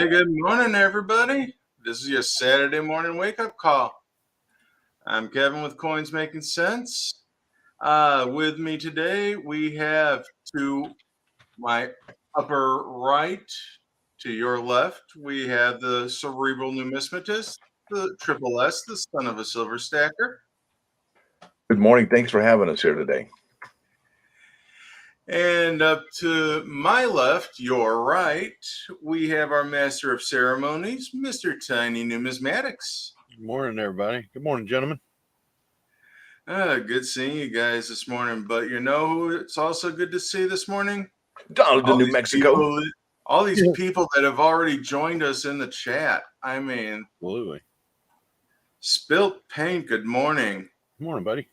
Hey, good morning, everybody. This is your Saturday morning wake-up call. I'm Kevin with Coins Making Sense. With me today, we have to my upper right, to your left, we have the cerebral numismatist, the triple S, the son of a silver stacker. Good morning. Thanks for having us here today. And up to my left, your right, we have our master of ceremonies, Mr. Tiny Numismatics. Good morning, everybody. Good morning, gentlemen. Good seeing you guys this morning. But you know who it's also good to see this morning? Donald in New Mexico. All these people that have already joined us in the chat. I mean, absolutely. Spilt Paint, good morning. Good morning, buddy.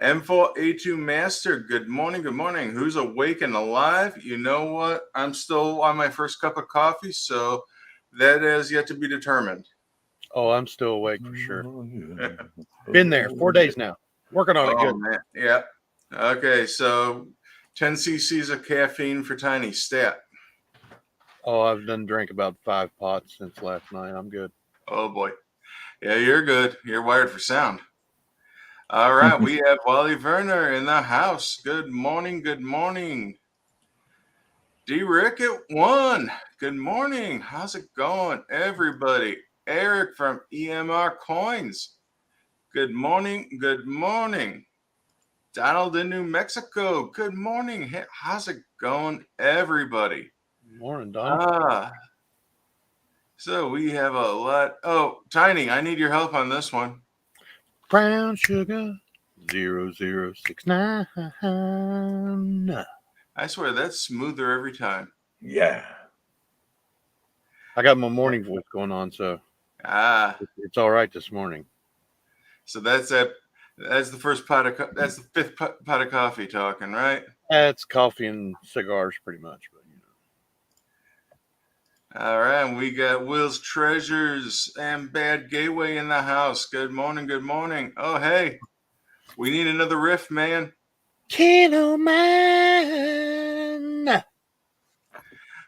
M4A2 Master, good morning, good morning. Who's awake and alive? You know what? I'm still on my first cup of coffee, so that is yet to be determined. Oh, I'm still awake for sure. Been there 4 days now. Working on it good. Man. Yeah. Okay, so 10 cc's of caffeine for Tiny Stat. Oh, I've done drink about 5 pots since last night. I'm good. Oh, boy. Yeah, you're good. You're wired for sound. All right, we have Wally Werner in the house. Good morning, good morning. D. Rick at 1. Good morning. How's it going, everybody? Eric from EMR Coins. Good morning, good morning. Donald in New Mexico. Good morning. Hey, how's it going, everybody? Good morning, Donald. So we have a lot. Oh, Tiny, I need your help on this one. Brown sugar 0069. I swear that's smoother every time. Yeah. I got my morning voice going on, so it's all right this morning. So that's it. That's the first pot of. That's the fifth pot of coffee talking, right? That's coffee and cigars, pretty much. But All right, and we got Will's Treasures and Bad Gateway in the house. Good morning, good morning. Oh, hey, we need another riff, man. Kilo Man.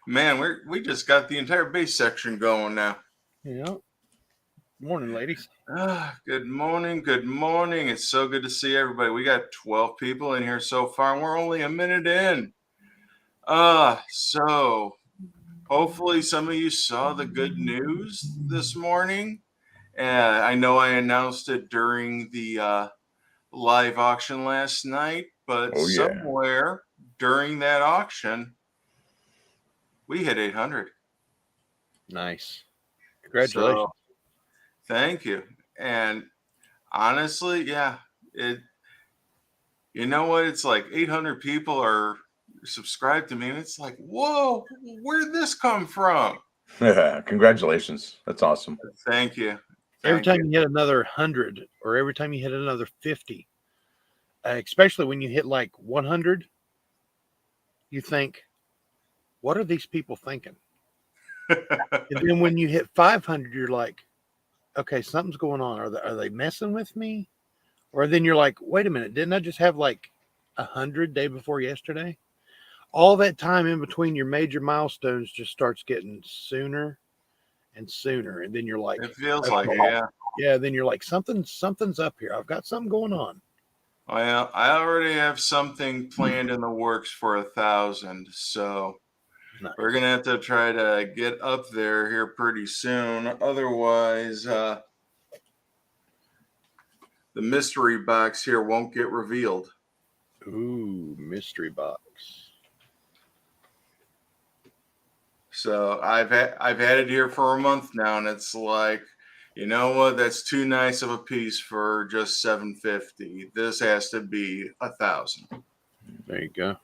Man, we just got the entire bass section going now. Yeah. Morning, ladies. Good morning, good morning. It's so good to see everybody. We got 12 people in here so far, and we're only a minute in. So hopefully some of you saw the good news this morning. I know I announced it during the live auction last night, but somewhere during that auction, we hit 800. Nice. Congratulations. So, thank you. And honestly, yeah, you know what? It's like 800 people are subscribed to me, and it's like, whoa, where did this come from? Yeah, congratulations. That's awesome. Thank you. Every time you hit another 100 or every time you hit another 50, especially when you hit like 100, you think, what are these people thinking? And then when you hit 500, you're like, okay, something's going on. Are they messing with me? Or then you're like, wait a minute, didn't I just have like 100 day before yesterday? All that time in between your major milestones just starts getting sooner and sooner. And then you're like, it feels like it, yeah. Yeah, then you're like, something's up here. I've got something going on. Well, I already have something planned in the works for 1,000, so nice. We're gonna have to try to get up there here pretty soon. Otherwise, the mystery box here won't get revealed. Ooh, mystery box. So I've had it here for a month now, and it's like, you know what? That's too nice of a piece for just $750. This has to be 1,000. There you go.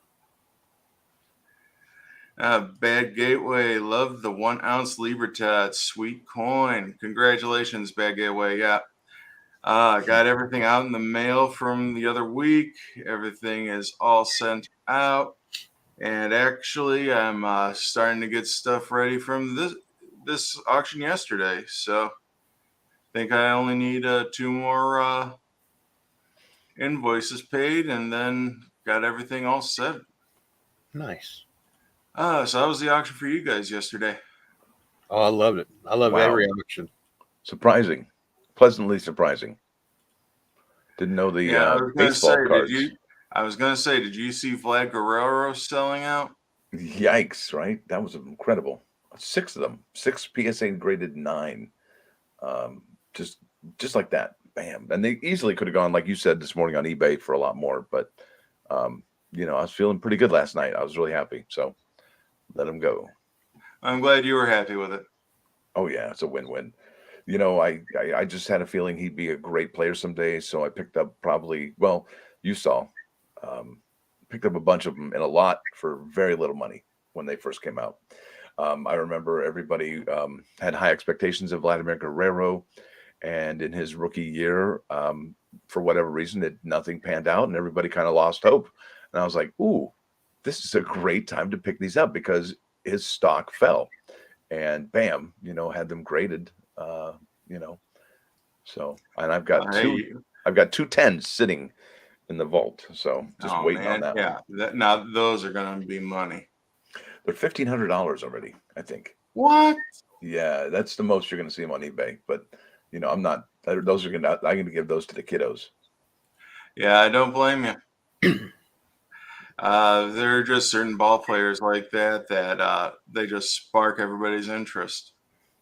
Bad Gateway, love the 1 ounce Libertat, sweet coin. Congratulations, Bad Gateway. Yeah. Got everything out in the mail from the other week. Everything is all sent out. And actually, I'm starting to get stuff ready from this auction yesterday. So I think I only need 2 more invoices paid, and then got everything all set. Nice. So how was the auction for you guys yesterday? Oh, I loved it. I love Wow. every auction. Surprising. Pleasantly surprising. Didn't know the Yeah, I was gonna baseball say, cards. did you see Vlad Guerrero selling out? Yikes, right? That was incredible. 6 of them. 6 PSA graded 9. Um, just like that. Bam. And they easily could have gone, like you said this morning, on eBay for a lot more. But, you know, I was feeling pretty good last night. I was really happy. So let him go. I'm glad you were happy with it. Oh, yeah. It's a win-win. You know, I just had a feeling he'd be a great player someday. So I picked up you saw, picked up a bunch of them in a lot for very little money when they first came out. I remember everybody had high expectations of Vladimir Guerrero, and in his rookie year, for whatever reason, nothing panned out, and everybody kind of lost hope. And I was like, "Ooh, this is a great time to pick these up," because his stock fell, and bam, you know, had them graded, you know. So, and I've got Hey, two tens sitting in the vault, so just oh waiting on man, that one. yeah. Now those are gonna be money. They're $1,500 already, I think. What? Yeah, that's the most you're going to see them on eBay. But you know, I'm not. Those are gonna. I'm going to give those to the kiddos. Yeah, I don't blame you. There are just certain ball players like that they just spark everybody's interest.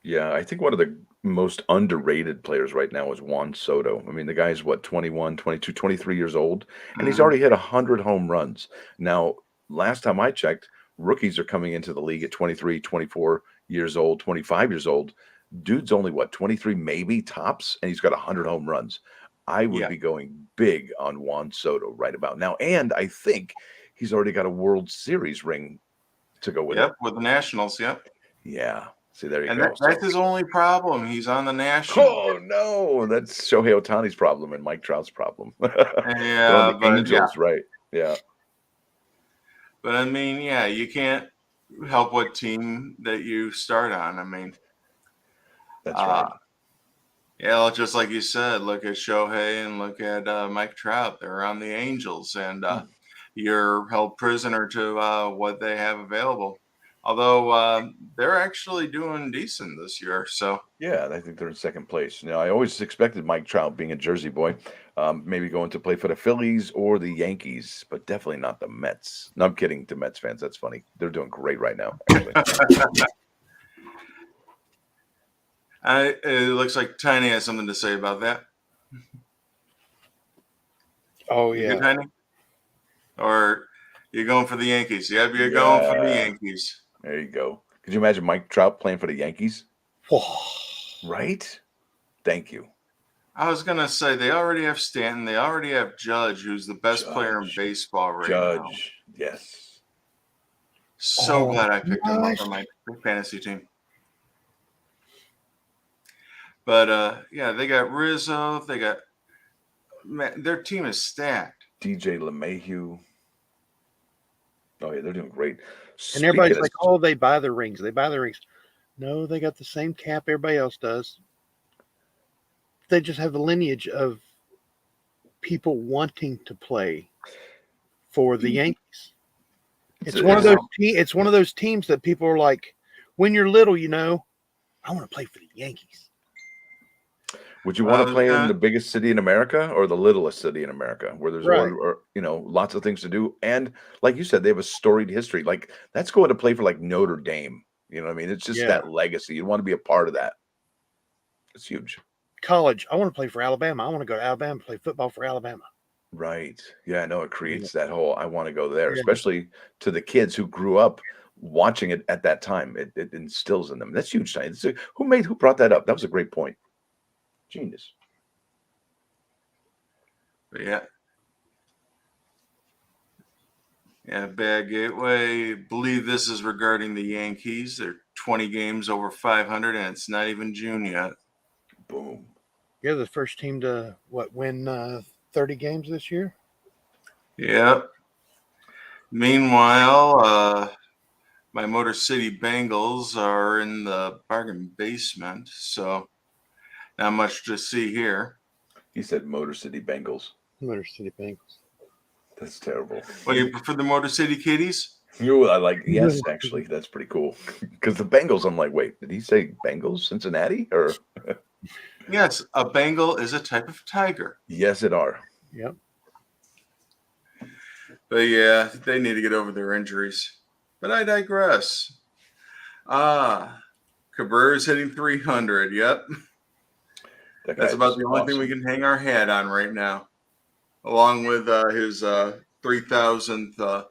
Yeah, I think one of the most underrated players right now is Juan Soto. I mean, the guy's what, 21, 22, 23 years old, and he's Mhm. already hit 100 home runs. Now, last time I checked, rookies are coming into the league at 23, 24 years old, 25 years old. Dude's only what, 23 maybe tops, and he's got 100 home runs. I would Yeah. be going big on Juan Soto right about now. And I think he's already got a World Series ring to go with it. Yep, with the Nationals. Yep. Yeah. See, there you And go. that's his only problem. He's on the Nationals. Oh no, that's Shohei Otani's problem and Mike Trout's problem. They're on Yeah, the but yeah, Angels, right? Yeah, but I mean, yeah, you can't help what team that you start on. I mean, that's uh, right. yeah, just like you said, look at Shohei and look at Mike Trout. They're on the Angels, and Hmm. you're held prisoner to what they have available. Although they're actually doing decent this year, so Yeah, I think they're in second place. You know, I always expected Mike Trout, being a Jersey boy, maybe going to play for the Phillies or the Yankees, but definitely not the Mets. No, I'm kidding. To Mets fans, that's funny. They're doing great right now, actually. it looks like Tiny has something to say about that. Oh You good, yeah. Tiny? Or you're going for the Yankees? Yep, you're going for the Yeah, Yankees. there you go. Could you imagine Mike Trout playing for the Yankees? Right? Thank you. I was gonna say they already have Stanton. They already have Judge, who's the best player in Judge, baseball right now. Judge, yes. So Oh glad I picked him up gosh. for my fantasy team. But yeah, they got Rizzo. They got man, their team is stacked. DJ LeMahieu. Oh yeah, they're doing great. And Speaking everybody's of, like, oh, they buy the rings. They buy the rings. No, they got the same cap everybody else does. They just have the lineage of people wanting to play for the Yankees. it's, It's one of it's those it's one of those teams that people are like, when you're little, you know, I want to play for the Yankees. would you want I to was play in gonna, the biggest city in America or the littlest city in America, where there's Right. or you know, lots of things to do, and like you said, they have a storied history. Like that's going to play for like Notre Dame. You know what I mean? It's just Yeah. that legacy. You want to be a part of that. It's huge. College, I want to play for Alabama. I want to go to Alabama and play football for Alabama. Right. Yeah, I know it Yeah. creates that whole I want to go there, Yeah. especially to the kids who grew up watching it at that time. It instills in them. That's huge. Tony. Who brought that up? That was a great point. Genius. but yeah, yeah, bad gateway. Believe this is regarding the Yankees. They're 20 games over 500, and it's not even June yet. Boom. You're the first team to win 30 games this year. Yep. Meanwhile, my Motor City Bengals are in the bargain basement, so not much to see here. He said Motor City Bengals. Motor City Bengals. That's terrible. Well, you prefer the Motor City Kitties? I like, yes, actually, that's pretty cool. Because the Bengals, I'm like, wait, did he say Bengals, Cincinnati? Or Yes, a Bengal is a type of tiger. yes, it are. Yep. But yeah, they need to get over their injuries. But I digress. Cabrera's hitting 300. Yep. That That's guy's about the only thing we awesome. can hang our hat on right now, along with his 3,000th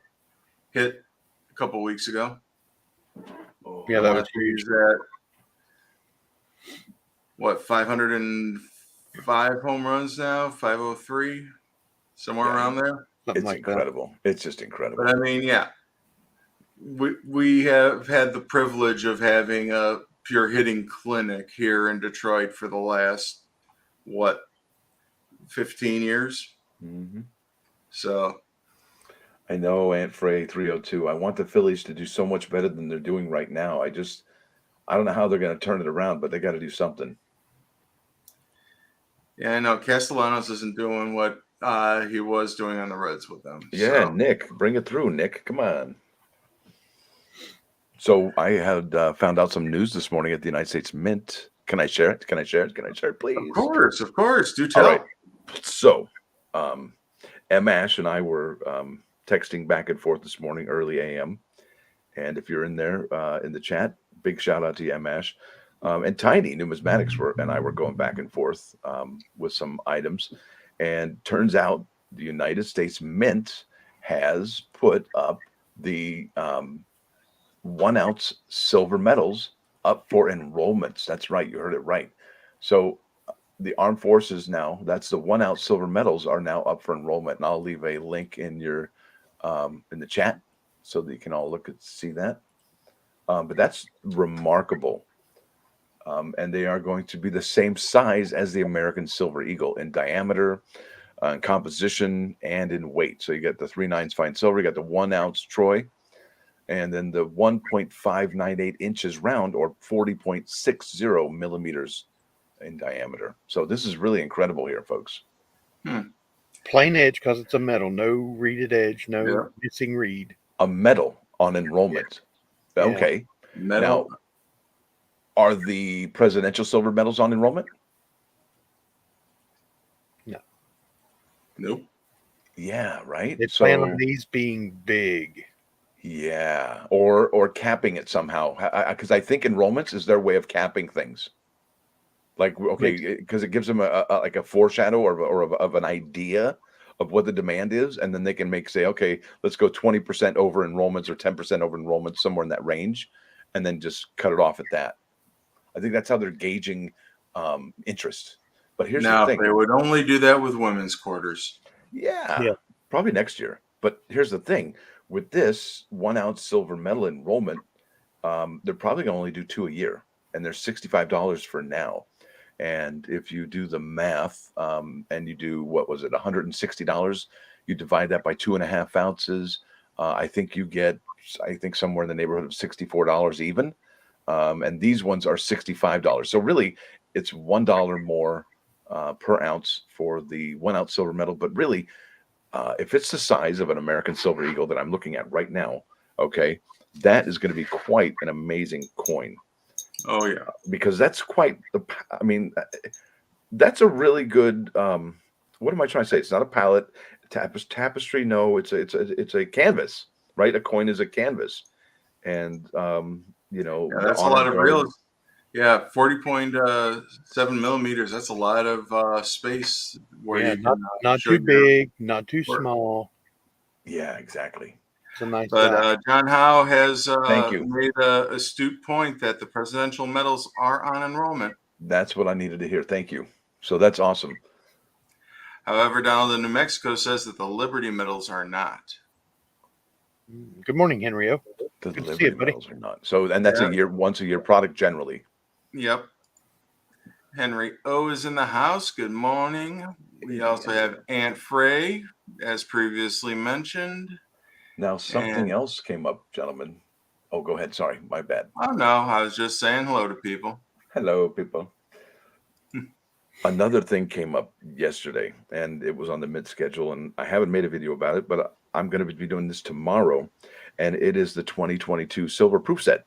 hit a couple weeks ago. Oh, Yeah, I that want was to say huge. he's at, what, 505 home runs now? 503? Somewhere yeah, around there? Something it's like that. incredible. It's just But incredible. I mean, yeah, we have had the privilege of having a pure hitting clinic here in Detroit for the last, what, 15 years? Hmm. So, I know Aunt Frey 302. I want the Phillies to do so much better than they're doing right now. I don't know how they're going to turn it around, but they got to do something. yeah, I know Castellanos isn't doing what he was doing on the Reds with them. Yeah, So, Nick, bring it through, Nick. Come on. So I had found out some news this morning at the United States Mint. Can I share it? Can I share it? Can I share it, please? of course, do All tell. right. So, M. Ash and I were texting back and forth this morning, early AM. And if you're in there in the chat, big shout out to you, M. Ash. And Tiny Numismatics and I were going back and forth with some items. And turns out the United States Mint has put up the 1 ounce silver medals up for enrollments. That's right. You heard it right. So the armed forces now, that's the 1 ounce silver medals are now up for enrollment. And I'll leave a link in your in the chat so that you can all see that. But that's remarkable. And they are going to be the same size as the American Silver Eagle in diameter, in composition, and in weight. So you got the 3/9 fine silver, you got the 1 ounce Troy, and then the 1.598 inches round, or 40.60 millimeters in diameter. So this is really incredible here, folks. Plain edge because it's a metal. No reeded edge. No Yeah. missing reed. A medal on enrollment. Yeah. Okay. Metal. Now, are the presidential silver medals on enrollment? Nope. Yeah, right. They plan on these being big. Yeah, or capping it somehow, because I think enrollments is their way of capping things. Like, okay, because it gives them like a foreshadow of an idea of what the demand is, and then they can say, okay, let's go 20% over enrollments or 10% over enrollments, somewhere in that range, and then just cut it off at that. I think that's how they're gauging interest. But here's the thing. They would only do that with women's quarters. Yeah, probably next year. But here's the thing. With this 1 ounce silver medal enrollment, they're probably going to only do 2 a year. And they're $65 for now. And if you do the math and you do, what was it, $160, you divide that by 2.5 ounces. I think you get, somewhere in the neighborhood of $64 even. And these ones are $65. So really, it's $1 more per ounce for the 1 ounce silver medal. But really, if it's the size of an American Silver Eagle that I'm looking at right now, okay, that is going to be quite an amazing coin. Oh, yeah. Because that's that's a really good, what am I trying to say? It's not a palette, tapestry. No, it's a canvas, right? A coin is a canvas. And, that's a lot of real. Yeah, 40.7 millimeters. That's a lot of space where you can not too big, not too small. Yeah, exactly. It's a nice But John Howe has Thank you. made an astute point that the presidential medals are on enrollment. That's what I needed to hear. Thank you. So that's awesome. However, Donald in New Mexico says that the Liberty medals are not. Good morning, Henry O. The Good Liberty to see you, buddy. medals are not. So, and that's once a year product generally. Yep. Henry O is in the house. Good morning. We also have Aunt Frey, as previously mentioned. Now, something else came up, gentlemen. Oh, go ahead. Sorry, my bad. Oh, no. I was just saying hello to people. Hello, people. Another thing came up yesterday, and it was on the mid schedule, and I haven't made a video about it, but I'm going to be doing this tomorrow. and it is the 2022 silver proof set.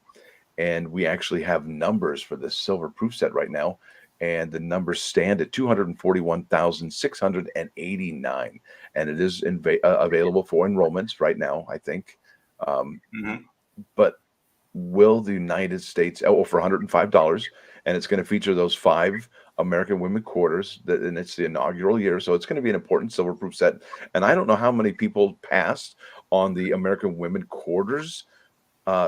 And we actually have numbers for this silver proof set right now, and the numbers stand at 241,689, and it is available for enrollments right now, I think. Um, Mhm. but will the United States, oh, for $105, and it's going to feature those 5 American women quarters, and it's the inaugural year, so it's going to be an important silver proof set. And I don't know how many people passed on the American women quarters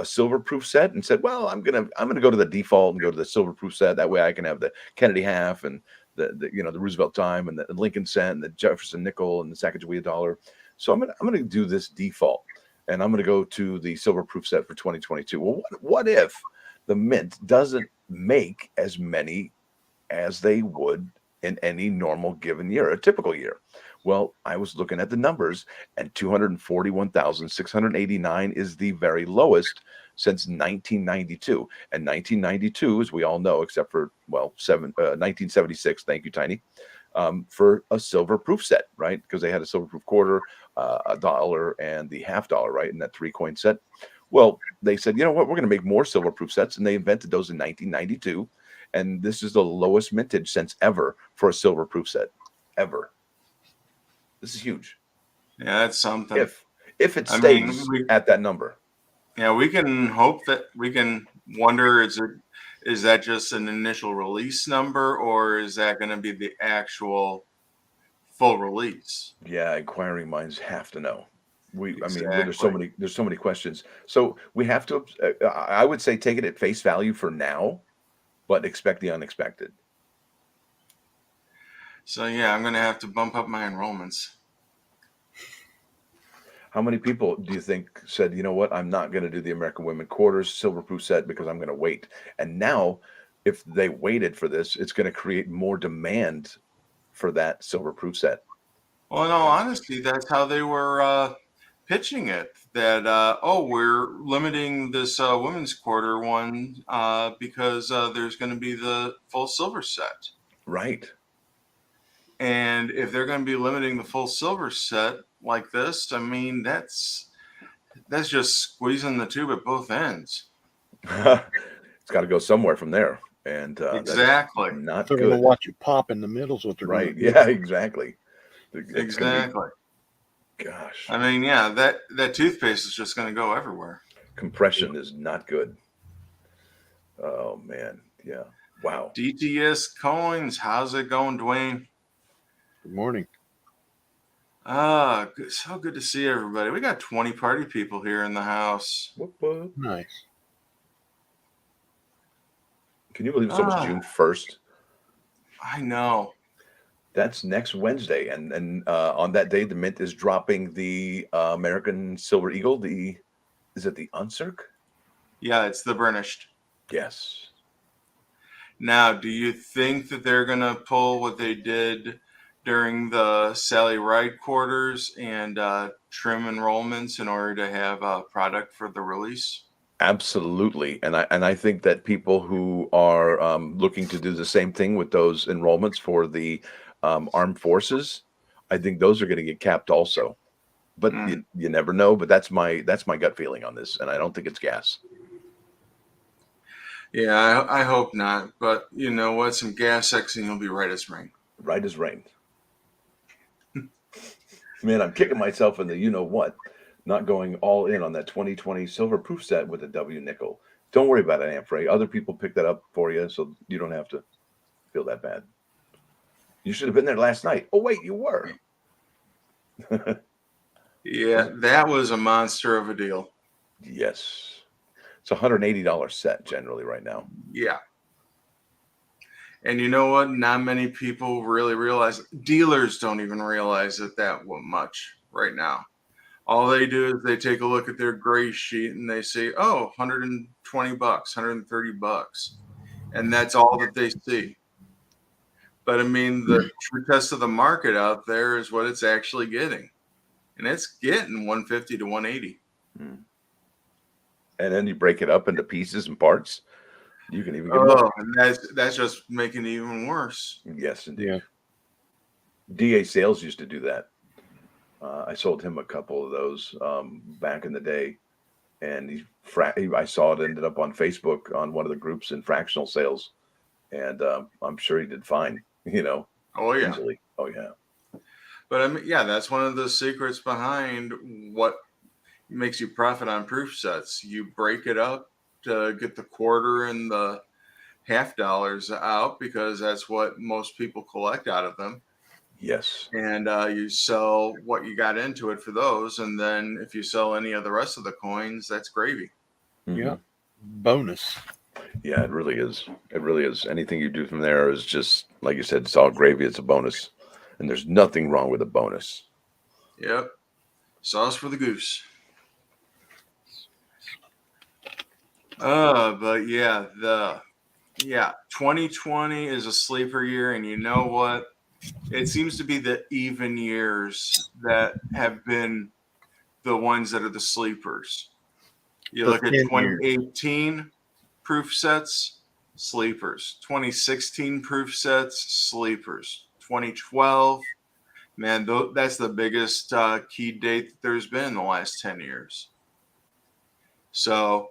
silver proof set and said, "Well, I'm gonna go to the default and go to the silver proof set. That way, I can have the Kennedy half and the Roosevelt dime and the Lincoln cent and the Jefferson nickel and the Sacagawea dollar. So I'm gonna do this default, and I'm gonna go to the silver proof set for 2022. Well, what if the mint doesn't make as many as they would in any normal given year, a typical year? Well, I was looking at the numbers, and 241,689 is the very lowest since 1992. And 1992, as we all know, except for, 1976, thank you, Tiny, for a silver proof set, right? Because they had a silver proof quarter, a dollar, and the half dollar, right? In that 3-coin set. Well, they said, you know what, we're going to make more silver proof sets. And they invented those in 1992. And this is the lowest mintage since ever for a silver proof set, ever. This is huge. Yeah, that's something. If it I mean, stays at that number. Yeah, we can hope that we can wonder, is that just an initial release number, or is that going to be the actual full release? Yeah, inquiring minds have to know. I mean, Exactly. there's so many questions. So we have to. I would say take it at face value for now, but expect the unexpected. So yeah, I'm going to have to bump up my enrollments. How many people do you think said, you know what, I'm not going to do the American Women Quarters silver proof set because I'm going to wait? And now, if they waited for this, it's going to create more demand for that silver proof set. Well, in all honesty, that's how they were pitching it. That we're limiting this women's quarter one because there's going to be the full silver set. Right. And if they're going to be limiting the full silver set like this, I mean, that's just squeezing the tube at both ends. It's got to go somewhere from there, and Exactly. that's not They're going to good. watch it pop in the middle's what they're Right? going to do. Yeah, exactly. It's Exactly. gonna be, gosh. I mean, yeah, that toothpaste is just going to go everywhere. Compression is not good. Oh man, yeah. Wow. DTS Coins, how's it going, Dwayne? Good morning. So good to see everybody. We got 20 party people here in the house. What? Nice. Can you believe it's almost June 1st? I know. That's next Wednesday, and on that day, the Mint is dropping the American Silver Eagle. Is it the Uncirc? Yeah, it's the burnished. Yes. Now, do you think that they're going to pull what they did during the Sally Ride quarters and trim enrollments in order to have a product for the release? Absolutely, and I think that people who are looking to do the same thing with those enrollments for the armed forces, I think those are going to get capped also. But you never know. But that's my gut feeling on this, and I don't think it's gas. Yeah, I hope not. But you know what? Some gas X and you'll be right as rain. Right as rain. Man, I'm kicking myself in the you know what, not going all in on that 2020 silver proof set with a W nickel. Don't worry about it, Aunt Frey. Other people pick that up for you, so you don't have to feel that bad. You should have been there last night. Oh wait, you were. Yeah, that was a monster of a deal. Yes. It's $180 set generally right now. Yeah. And you know what? Not many people really realize. Dealers don't even realize it that much right now. All they do is they take a look at their gray sheet and they say, "Oh, $120, $130," and that's all that they see. But I mean, the true test of the market out there is what it's actually getting, and it's getting 150 to 180. And then you break it up into pieces and parts. You can even get more. And that's just making it even worse. Yes, indeed. Yeah. DA Sales used to do that. I sold him a couple of those back in the day. and I saw it ended up on Facebook on one of the groups in fractional sales, and I'm sure he did fine. Oh yeah. Easily. Oh yeah. But I mean, yeah, that's one of the secrets behind what makes you profit on proof sets. You break it up to get the quarter and the half dollars out because that's what most people collect out of them. Yes. And you sell what you got into it for those. And then if you sell any of the rest of the coins, that's gravy. Yeah. Bonus. Yeah, it really is. It really is. Anything you do from there is just, like you said, it's all gravy. It's a bonus. And there's nothing wrong with a bonus. Yep. Sauce for the goose. But yeah, 2020 is a sleeper year, and you know what? It seems to be the even years that have been the ones that are the sleepers. You The look at 10 years. 2018 proof sets, sleepers. 2016 proof sets, sleepers. 2012, man, that's the biggest key date that there's been in the last 10 years. So,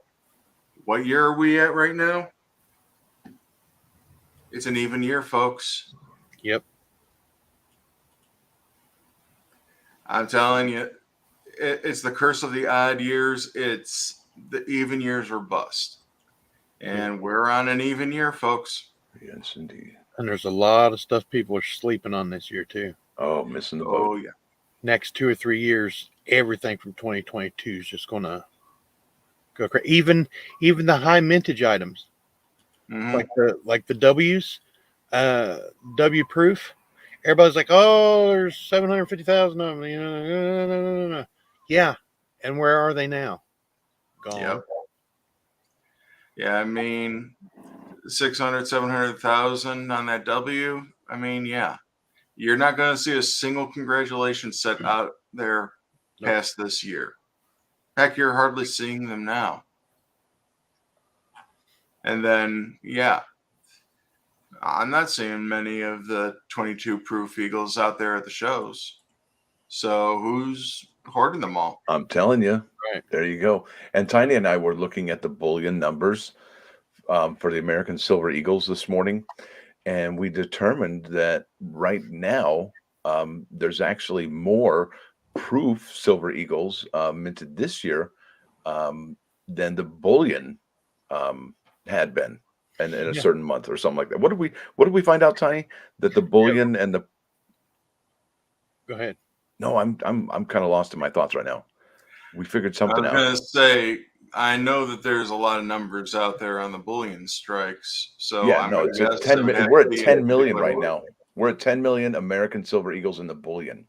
what year are we at right now? It's an even year, folks. Yep. I'm telling you, it's the curse of the odd years. It's the even years are bust. And we're on an even year, folks. Yes, indeed. And there's a lot of stuff people are sleeping on this year too. Oh, missing the Oh, boat. yeah. Next 2 or 3 years, everything from 2022 is just gonna go crazy. Even the high mintage items, Mhm. like the W's, W proof. Everybody's like, oh, there's 750,000 of them. No. Yeah, and where are they now? Gone. Yep. Yeah, I mean, 600, 700,000 on that W. I mean, yeah. You're not going to see a single congratulations set out there Nope. past this year. Heck, you're hardly seeing them now. And then, yeah, I'm not seeing many of the 22 proof Eagles out there at the shows. So who's hoarding them all? I'm telling you. Right. There you go. And Tiny and I were looking at the bullion numbers for the American Silver Eagles this morning, and we determined that right now there's actually more proof Silver Eagles minted this year than the bullion had been in a Yeah. certain month or something like that. What did we find out, Tiny? That the bullion and the Go ahead. no, I'm kind of lost in my thoughts right now. We figured I something was out. going to say, I know that there's a lot of numbers out there on the bullion strikes. So Yeah, I'm no, going it's to at guess 10 it would have we're to at be 10 million particular right now. We're at 10 million American Silver Eagles in the bullion.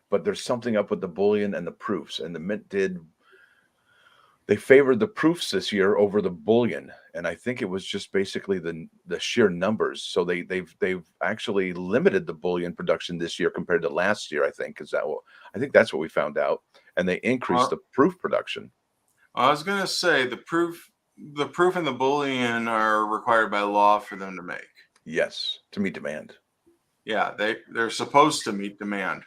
But there's something up with the bullion and the proofs. And the Mint they favored the proofs this year over the bullion. And I think it was just basically the sheer numbers. So they've actually limited the bullion production this year compared to last year, I think. I think that's what we found out. And they increased the proof production. I was going to say the proof and the bullion are required by law for them to make. Yes, to meet demand. Yeah, they're supposed to meet demand.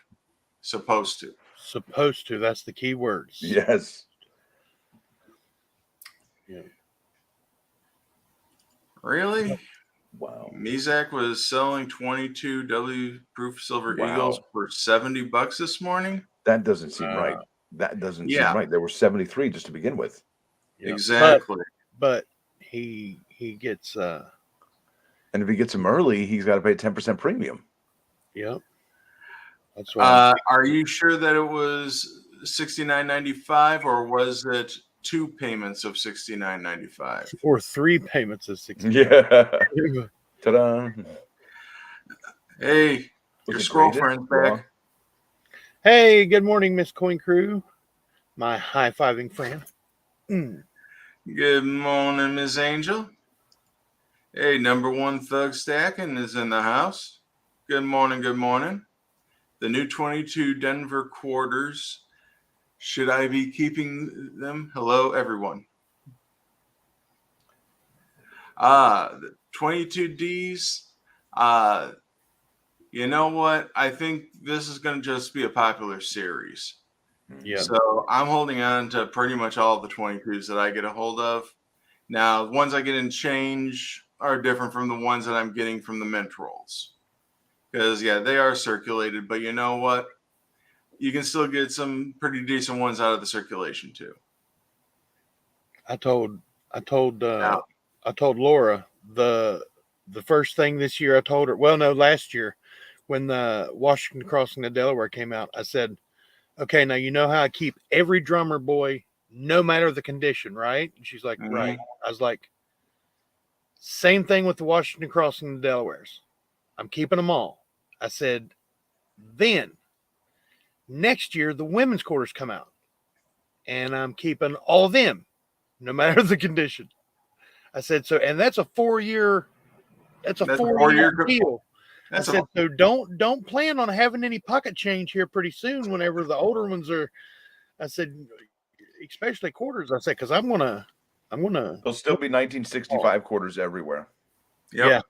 Supposed to. Supposed to. That's the key words. Yes. Yeah. Really? Wow. Mizak was selling 22 W proof silver Wow. Eagles for $70 this morning. That doesn't seem right. That doesn't seem Yeah. right. There were 73 just to begin with. Yeah. Exactly. But he gets And if he gets them early, he's got to pay a 10% premium. Yep. That's why. Are you sure that it was $69.95 or was it 2 payments of $69.95? Or 3 payments of 60. Yeah. Ta-da. Hey, your scroll friend's back. Hey, good morning, Miss Coin Crew. My high-fiving friend. Good morning, Miss Angel. Hey, number one thug stacking is in the house. Good morning, good morning. The new 22 Denver quarters. Should I be keeping them? Hello, everyone. The 22Ds. You know what? I think this is going to just be a popular series. Yeah. So I'm holding on to pretty much all the 22s that I get a hold of. Now, the ones I get in change are different from the ones that I'm getting from the mint rolls. Because, yeah, they are circulated, but you know what? You can still get some pretty decent ones out of the circulation too. I told Now, Laura the first thing this year. I told her, well, no, last year when the Washington Crossing the Delaware came out, I said, okay, now you know how I keep every drummer boy, no matter the condition, right? And she's like, right. I was like, same thing with the Washington Crossing the Delawares. I'm keeping them all. I said, then next year the women's quarters come out, and I'm keeping all of them, no matter the condition. I said so, and that's a 4-year. That's a that's a 4-year 4-year. deal. I That's said so. Don't plan on having any pocket change here pretty soon. Whenever the older ones are, I said, especially quarters. I said because I'm gonna. There'll still be 1965 quarters everywhere. Yep. Yeah.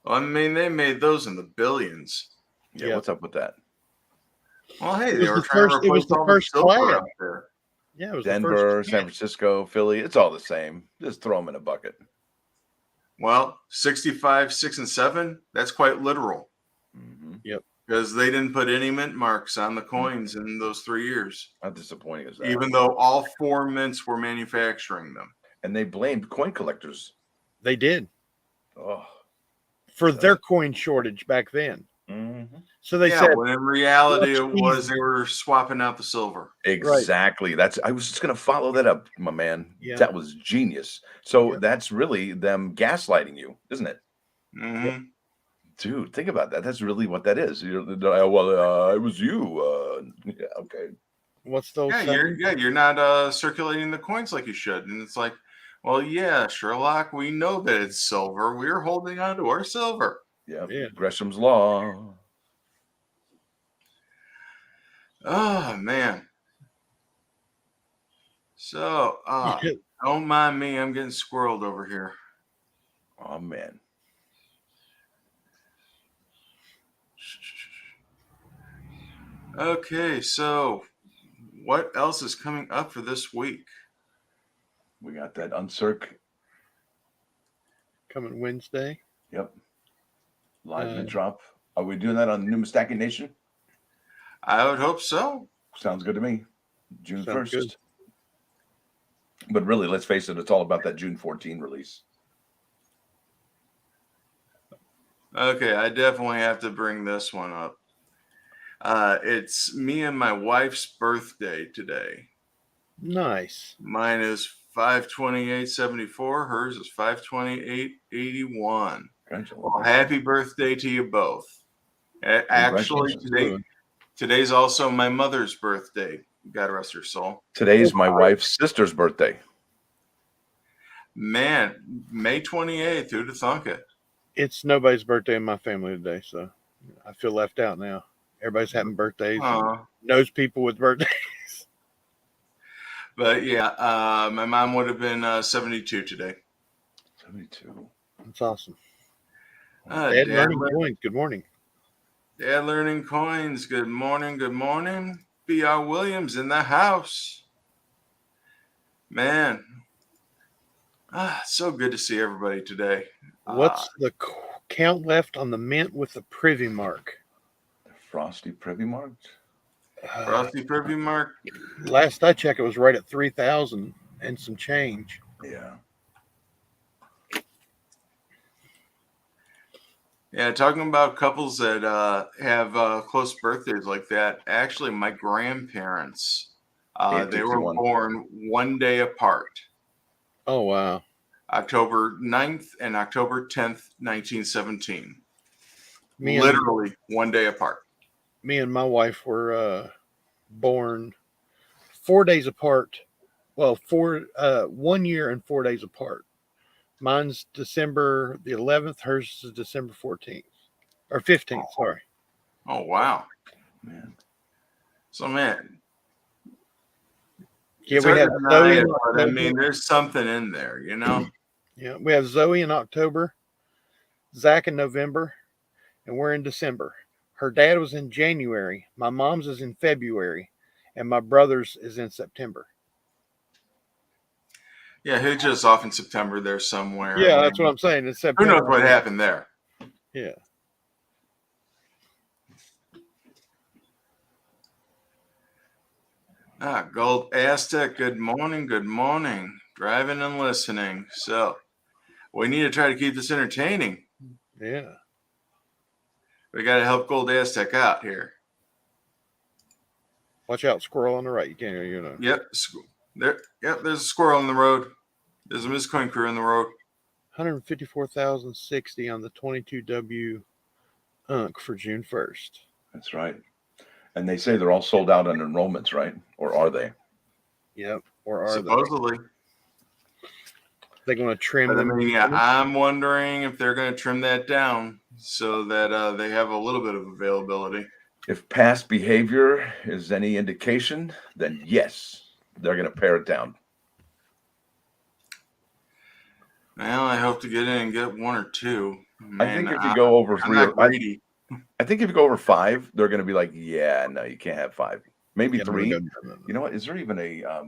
Well, I mean, they made those in the billions. Yeah, Yeah. what's up with that? Well, hey, It they was were the trying to first- it was replace the all the first silver clad. out there. Yeah, it was Denver, the first. San Francisco, Philly, it's all the same. Just throw them in a bucket. Well, 65, 6, and 7, that's quite literal Mm-hmm. because they didn't put any mint marks on the coins in those 3 years, How disappointing is that? even though all 4 mints were manufacturing them. And they blamed coin collectors. They did Oh. for their coin shortage back then. Mm-hmm. So they Yeah, said, when in reality "Let's it was easy." they were swapping out the silver. Exactly. I was just gonna follow that up, my man. Yeah. That was genius. So Yeah. that's really them gaslighting you, isn't it? Mm-hmm. Dude, think about that. That's really what that is. Well, it was you. Yeah, okay. What's those? You're not circulating the coins like you should. And it's like, well, yeah, Sherlock, we know that it's silver. We're holding on to our silver. Yeah. Yeah. Gresham's law. Oh man. So don't mind me, I'm getting squirreled over here. Oh man. Okay, so what else is coming up for this week? We got that uncirc. Coming Wednesday. Yep. Live mid drop. Are we doing that on New Mustacking Nation? I would hope so. Sounds good to me. June Sounds 1st. good. But really, let's face it, it's all about that June 14 release. Okay, I definitely have to bring this one up. It's me and my wife's birthday today. Nice. Mine is 5/28/74. Hers is 5/28/81. Well, happy birthday to you both. Actually, today's also my mother's birthday. God rest her soul. Today's my wife's sister's birthday. Man, May 28th. Who'd have thunk it? It's nobody's birthday in my family today, so I feel left out now. Everybody's having birthdays. And knows people with birthdays. But yeah, my mom would have been 72 today. 72. That's awesome. Dad Learning Coins. Good morning. Dad Learning Coins. Good morning. Good morning. B.R. Williams in the house. Man. So good to see everybody today. What's the count left on the mint with the privy mark? The Frosty privy mark? Frosty privy mark? Last I checked, it was right at 3,000 and some change. Yeah. Yeah, talking about couples that have close birthdays like that. Actually, my grandparents, they were born one day apart. Oh, wow. October 9th and October 10th, 1917. Literally one day apart. Me and my wife were born 4 days apart. Well, 1 year and 4 days apart. Mine's December the 11th. Hers is December 14th. Or 15th, sorry. Oh, wow. Man. So, man. Yeah, we have Zoe. But I mean, there's something in there, you know? Yeah, we have Zoe in October, Zach in November, and we're in December. Her dad was in January. My mom's is in February, and my brother's is in September. Yeah, he's just off in September there somewhere. Yeah, I that's mean, what I'm saying. It's who September. knows what happened there? Yeah. Gold Aztec, good morning, good morning. Driving and listening. So we need to try to keep this entertaining. Yeah. We got to help Gold Aztec out here. Watch out, squirrel on the right. You can't, Yep, there's a squirrel in the road. There's a miscoin crew in the road. 154,060 on the 22W UNC for June 1st. That's right. And they say they're all sold out on enrollments, right? Or are they? Yep. Or are Supposedly. they going to trim But I them? mean, yeah, I'm wondering if they're going to trim that down so that they have a little bit of availability. If past behavior is any indication, then yes, they're going to pare it down. Well, I hope to get in and get one or two. Man, I think if you go over I'm three, not greedy. I think if you go over 5, they're going to be like, yeah, no, you can't have 5. Maybe Yeah, 3. no. You know what? Is there even a? Are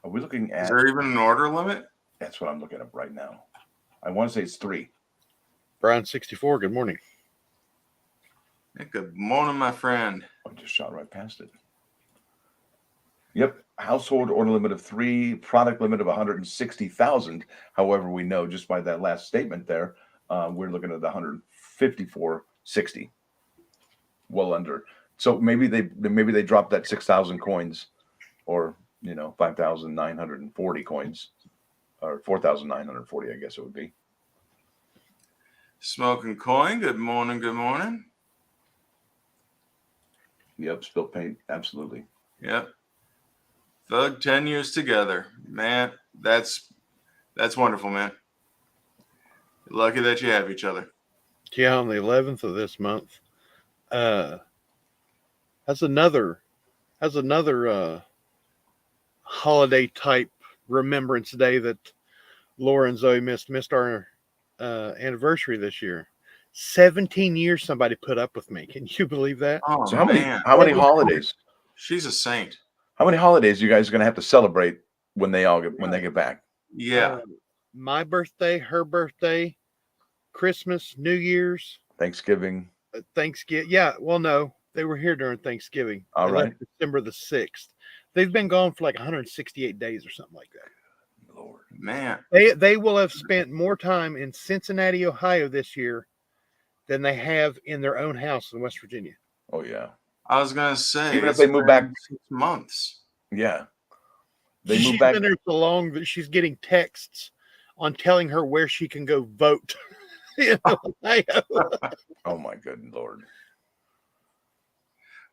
we looking at? Is there even an order limit? That's what I'm looking up right now. I want to say it's 3. Brian 64. Good morning. Hey, good morning, my friend. I just shot right past it. Yep. Household order limit of 3, product limit of 160,000. However, we know just by that last statement there, we're looking at the 154.60. Well under. So maybe they dropped that 6,000 coins, or 5,940 coins, or 4,940, I guess it would be. Smoking coin. Good morning. Good morning. Yep. Spilt paint. Absolutely. Yep. Thug 10 years together, man. That's wonderful, man. Lucky that you have each other. Yeah, on the 11th of this month. Has another holiday type remembrance day that Laura and Zoe missed our anniversary this year. 17 years somebody put up with me. Can you believe that? Oh, So how man. many holidays? She's a saint. How many holidays you guys are going to have to celebrate when they get back? Yeah. My birthday, her birthday, Christmas, New Year's, Thanksgiving. Thanksgiving. Yeah, well, no, they were here during Thanksgiving. All They right. left December the 6th. They've been gone for like 168 days or something like that. Lord, man. They will have spent more time in Cincinnati, Ohio this year than they have in their own house in West Virginia. Oh yeah. I was gonna say, even if they move back 6 months. Yeah. She's been there so long that she's getting texts on telling her where she can go vote. Oh my good Lord.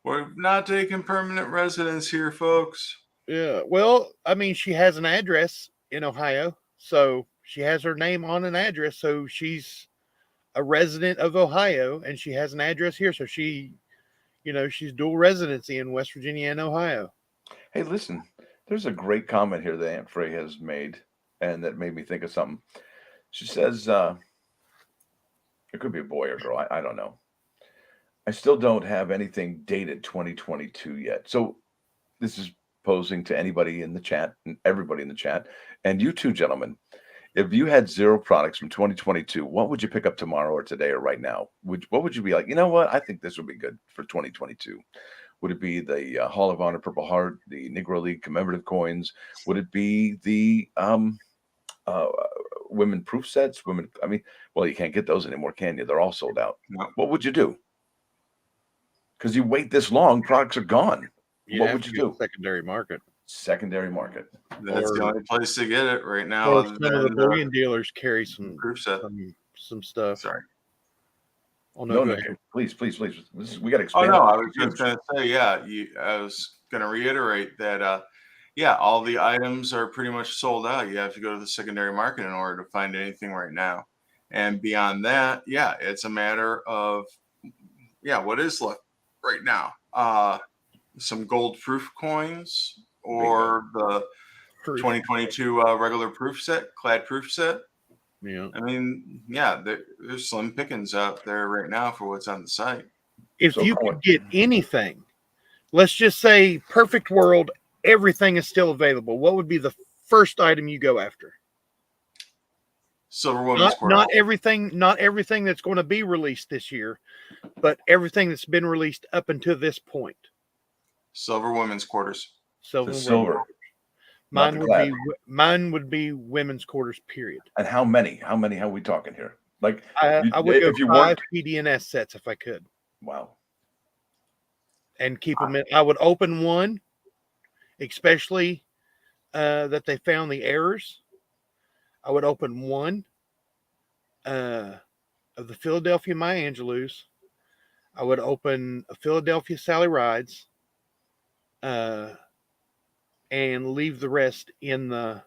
We're not taking permanent residents here, folks. Yeah. Well, I mean, she has an address in Ohio, so she has her name on an address. So she's a resident of Ohio, and she has an address here. So she's dual residency in West Virginia and Ohio. Hey, listen, there's a great comment here that Aunt Frey has made, and that made me think of something. She says, it could be a boy or girl. I don't know. I still don't have anything dated 2022 yet. So this is posing to anybody in the chat and everybody in the chat, and you too, gentlemen. If you had 0 products from 2022, what would you pick up tomorrow or today or right now? What would you be like? You know what? I think this would be good for 2022. Would it be the Hall of Honor Purple Heart, the Negro League commemorative coins? Would it be the women proof sets? Well, you can't get those anymore, can you? They're all sold out. No. What would you do? Because you wait this long, products are gone. What would you do? Secondary market. Secondary market. That's the only place to get it right now. Or some of the bullion dealers carry some proof set. Some stuff. Sorry. Oh no, please. We got to expand. Oh no, I was just going to say, I was going to reiterate that, all the items are pretty much sold out. You have to go to the secondary market in order to find anything right now. And beyond that, it's a matter of, what is left right now? Some gold proof coins or the 2022 regular proof set, clad proof set. Yeah. I mean, there's slim pickings out there right now for what's on the site. If So you could get anything, let's just say perfect world, everything is still available, what would be the first item you go after? Silver Women's Quarter. Not everything that's going to be released this year, but everything that's been released up until this point. Silver Women's Quarters. the silver, not Mine the would clad. be mine would be women's quarters. Period. And how many? How many are we talking here? Like, I would go if you 5 weren't, PDNS sets if I could, wow. and keep them in. I would open one, especially that they found the errors. I would open one of the Philadelphia Maya Angelou's. I would open a Philadelphia Sally Rides, and leave the rest in the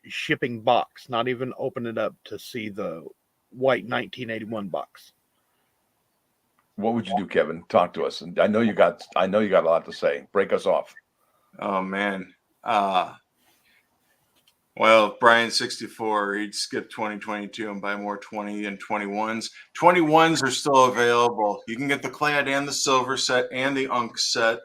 shipping box. Not even open it up to see the white 1981 box. What would you do, Kevin? Talk to us. And I know you got a lot to say. Break us off. Oh man. Well, Brian 64, he'd skip 2022 and buy more 20 and 21s. 21s are still available. You can get the clad and the silver set and the unk set.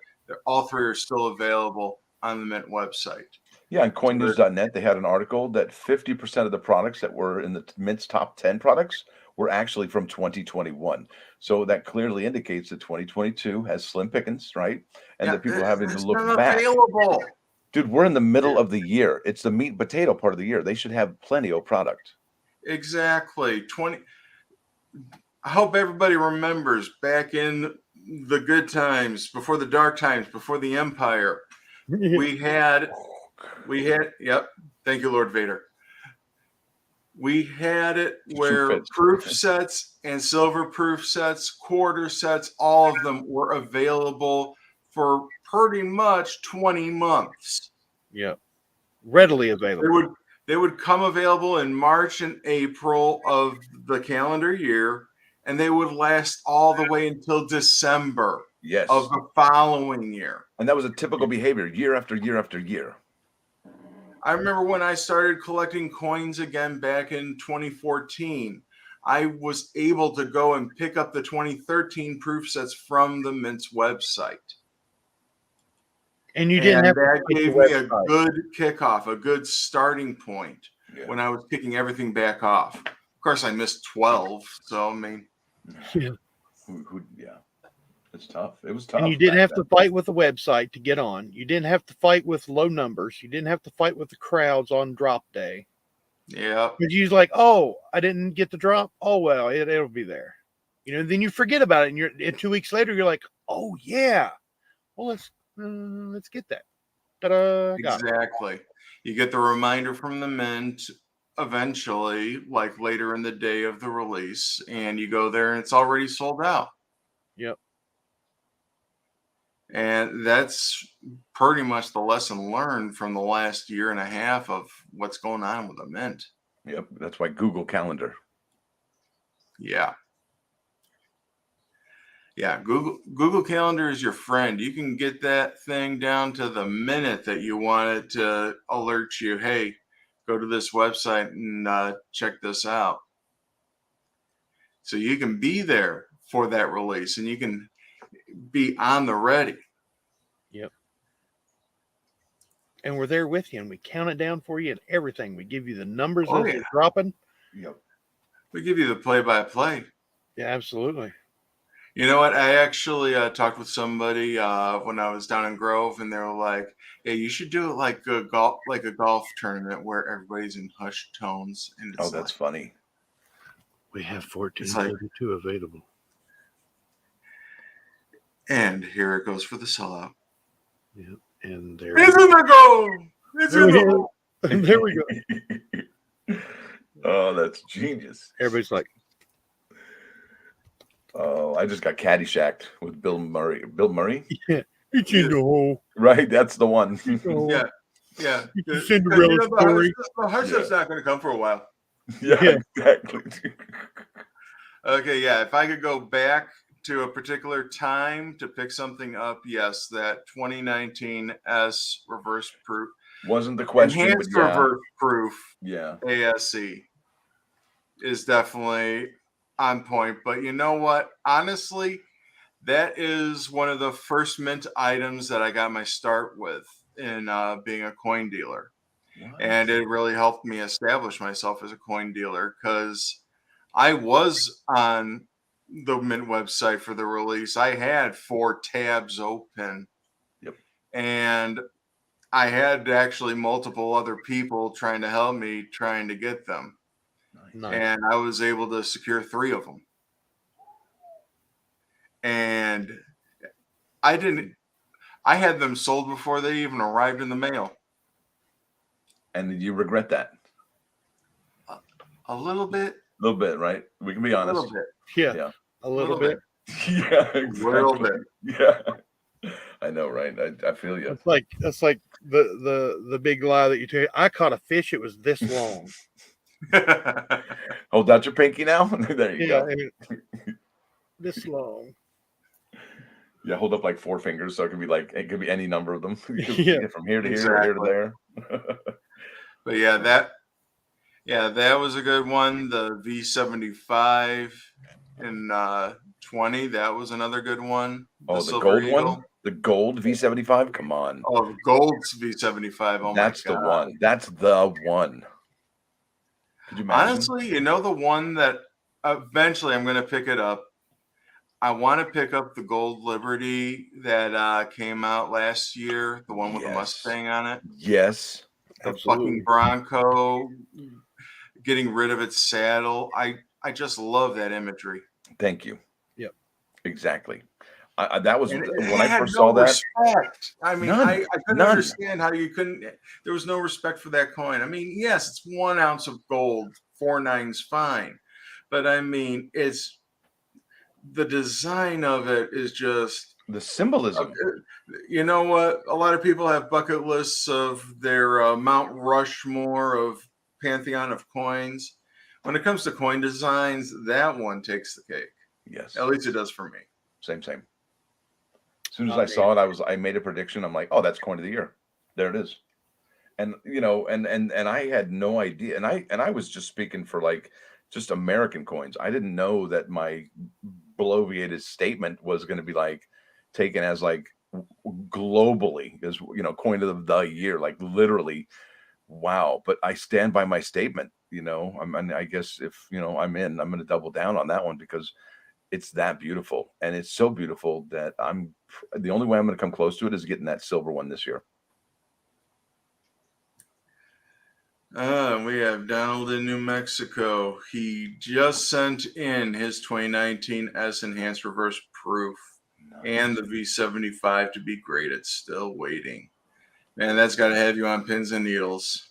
All three are still available on the Mint website. Yeah, on coinnews.net, they had an article that 50% of the products that were in the Mint's top 10 products were actually from 2021. So that clearly indicates that 2022 has slim pickings, right? And that people are having to look back. Available. Dude, we're in the middle of the year. It's the meat and potato part of the year. They should have plenty of product. Exactly. I hope everybody remembers back in the good times, before the dark times, before the Empire. We had, yep. Thank you, Lord Vader. We had it where proof sets and silver proof sets, quarter sets, all of them were available for pretty much 20 months. Yeah. Readily available. They would come available in March and April of the calendar year, and they would last all the way until December of the following year. And that was a typical behavior year after year after year. I remember when I started collecting coins again back in 2014, I was able to go and pick up the 2013 proof sets from the Mint's website. And you didn't have that gave me a good kickoff, a good starting point when I was kicking everything back off. Of course, I missed 12, so I mean, yeah. It's tough. It was tough. And you didn't have to fight with the website to get on. You didn't have to fight with low numbers. You didn't have to fight with the crowds on drop day. Yeah. Because you're like, oh, I didn't get the drop. Oh, well, it'll be there. You know, then you forget about it. And 2 weeks later, you're like, oh, yeah. Well, let's get that. Ta-da, exactly. You get the reminder from the Mint eventually, like later in the day of the release, and you go there and it's already sold out. Yep. And that's pretty much the lesson learned from the last year and a half of what's going on with the Mint. Yep. That's why Google Calendar. Yeah. Yeah, Google Calendar is your friend. You can get that thing down to the minute that you want it to alert you, hey, go to this website and check this out. So you can be there for that release and you can be on the ready. Yep. And we're there with you and we count it down for you and everything. We give you the numbers as they're dropping. Yep. We give you the play-by-play. Yeah, absolutely. You know what? I actually talked with somebody when I was down in Grove, and they were like, "Yeah, you should do it like a golf tournament where everybody's in hushed tones." And it's that's funny. We have 1432 available. And here it goes for the sellout. Yeah, and there it's in the goal. It's in the goal. There we go. Oh, that's genius. Everybody's like, oh, I just got Caddyshacked with Bill Murray. Bill Murray? Yeah, it's in the hole. Right, that's the one. Yeah. It's a Cinderella story. The hush stuff's not going to come for a while. Yeah, exactly. Okay, yeah. If I could go back to a particular time to pick something up, yes, that 2019 S reverse proof. Wasn't the question. Enhanced reverse proof. Yeah. ASE is definitely on point. But you know what? Honestly, that is one of the first mint items that I got my start with in being a coin dealer. And What? it really helped me establish myself as a coin dealer because I was on the mint website for the release. I had 4 tabs open, Yep. and I had actually multiple other people trying to help me trying to get them. Nice. Nice. And I was able to secure 3 of them. And I had them sold before they even arrived in the mail. And did you regret that? A little bit, A little bit, right? We can be a honest. little bit, Yeah, Yeah. a little bit. Yeah, a little exactly. bit. Yeah. I know, right? I feel you. That's like the big lie that you tell. I caught a fish. It was this long. Hold out your pinky now. There you Yeah, go. this long. Yeah, hold up like 4 fingers, so it could be any number of them. You could Yeah. get from here to here or here to Exactly. there. But that was a good one. The V75 in 20, that was another good one. Oh, the Silver gold Eagle. one? The gold V75? Come on. Oh, the gold's V75. Oh That's my the God. one. That's the one. Could you imagine? Honestly, you know the one that eventually I'm going to pick it up. I want to pick up the Gold Liberty that came out last year, the one with the Yes. Mustang on it. Yes. The Absolutely. fucking Bronco, getting rid of its saddle. I just love that imagery. Thank you. Yep. Exactly. That was And it when I had first no saw that. respect. I mean, None. I couldn't None. understand how you couldn't. There was no respect for that coin. I mean, yes, it's 1 ounce of gold, 4 9's fine, but I mean, it's the design of it is just. The symbolism. You know what? A lot of people have bucket lists of their Mount Rushmore of pantheon of coins. When it comes to coin designs, that one takes the cake. Yes. At least it does for me. Same. As soon as I saw it, I made a prediction. I'm like, oh, that's coin of the year. There it is. And you know, and I had no idea. And I was just speaking for like just American coins. I didn't know that my bloviated statement was going to be like taken as like globally as coin of the year, like literally. Wow. But I stand by my statement. I guess if I'm going to double down on that one because it's that beautiful, and it's so beautiful that the only way I'm going to come close to it is getting that silver one this year. We have Donald in New Mexico. He just sent in his 2019 S Enhanced Reverse Proof and the V75 to be graded. Still waiting. Man, that's got to have you on pins and needles.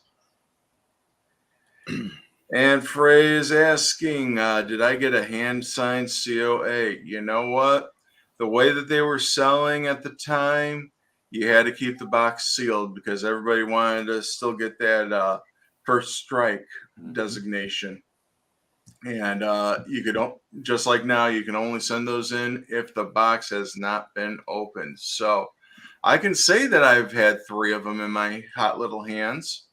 And Frey is asking, did I get a hand-signed COA? You know what? The way that they were selling at the time, you had to keep the box sealed because everybody wanted to still get that first strike designation. And you could, just like now, you can only send those in if the box has not been opened. So I can say that I've had 3 of them in my hot little hands.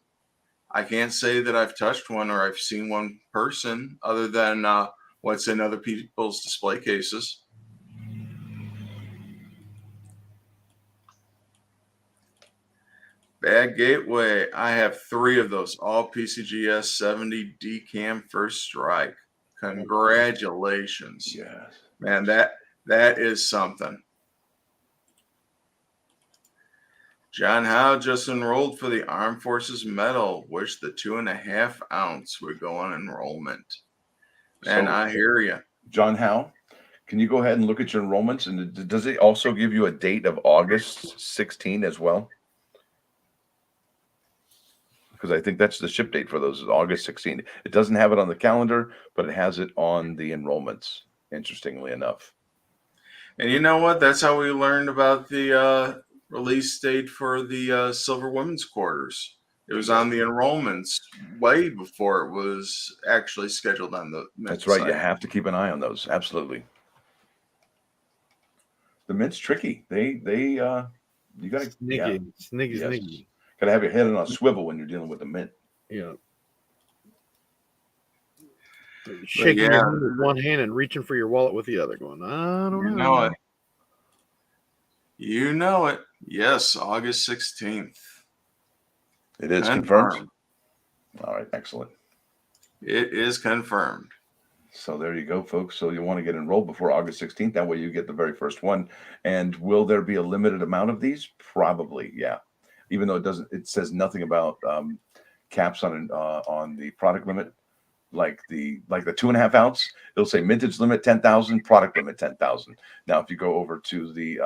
I can't say that I've touched one or I've seen one person other than what's in other people's display cases. Bad Gateway. I have 3 of those, all PCGS 70 DCAM first strike. Congratulations. Yes. Man, that is something. John Howe just enrolled for the Armed Forces Medal. Wish the 2.5 ounce would go on enrollment. And I hear you. John Howe, can you go ahead and look at your enrollments? And does it also give you a date of August 16 as well? Because I think that's the ship date for those, is August 16. It doesn't have it on the calendar, but it has it on the enrollments, interestingly enough. And you know what? That's how we learned about the release date for the Silver Women's Quarters. It was on the enrollments way before it was actually scheduled on the Mint That's right. site. You have to keep an eye on those. Absolutely. The Mint's tricky. You got to Sneaky. Got to have your head on a swivel when you're dealing with the Mint. Yeah. Shaking yeah, your hand with one hand and reaching for your wallet with the other, going, I don't you know. know it. You know it. Yes, August 16th. It is confirmed. Confirmed. All right, excellent. It is confirmed. So there you go, folks. So you want to get enrolled before August 16th. That way you get the very first one. And will there be a limited amount of these? Probably, yeah. Even though it says nothing about caps on the product limit, like the 2.5 ounce. It'll say mintage limit 10,000, product limit 10,000. Now, if you go over to the,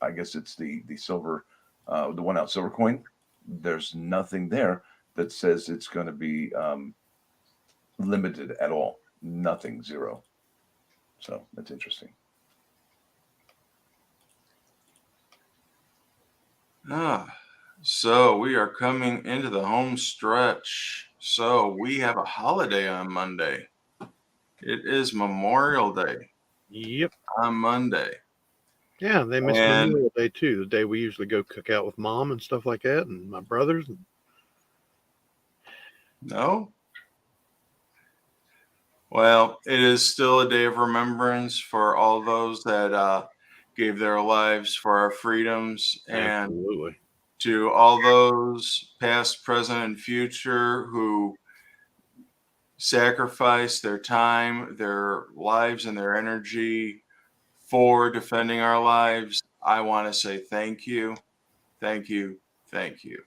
I guess it's the silver, the 1 ounce silver coin, there's nothing there that says it's going to be limited at all. Nothing, zero. So that's interesting. So we are coming into the home stretch. So we have a holiday on Monday. It is Memorial Day Yep. on Monday. Yeah, they miss And Memorial Day too. The day we usually go cook out with mom and stuff like that, and my brothers. no. Well, it is still a day of remembrance for all those that gave their lives for our freedoms, and Absolutely. to all those past, present, and future who sacrificed their time, their lives, and their energy for defending our lives. I want to say thank you, thank you, thank you.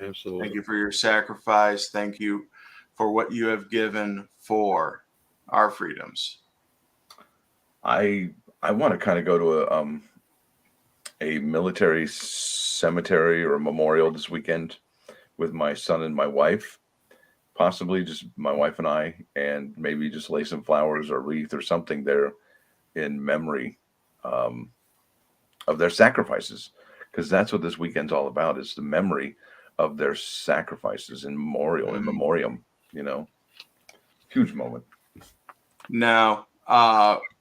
Absolutely. Thank you for your sacrifice. Thank you for what you have given for our freedoms. I want to kind of go to a military cemetery or a memorial this weekend with my son and my wife. Possibly just my wife and I, and maybe just lay some flowers or wreath or something there in memory of their sacrifices, because that's what this weekend's all about, is the memory of their sacrifices in memorial, in memoriam, huge moment. Now,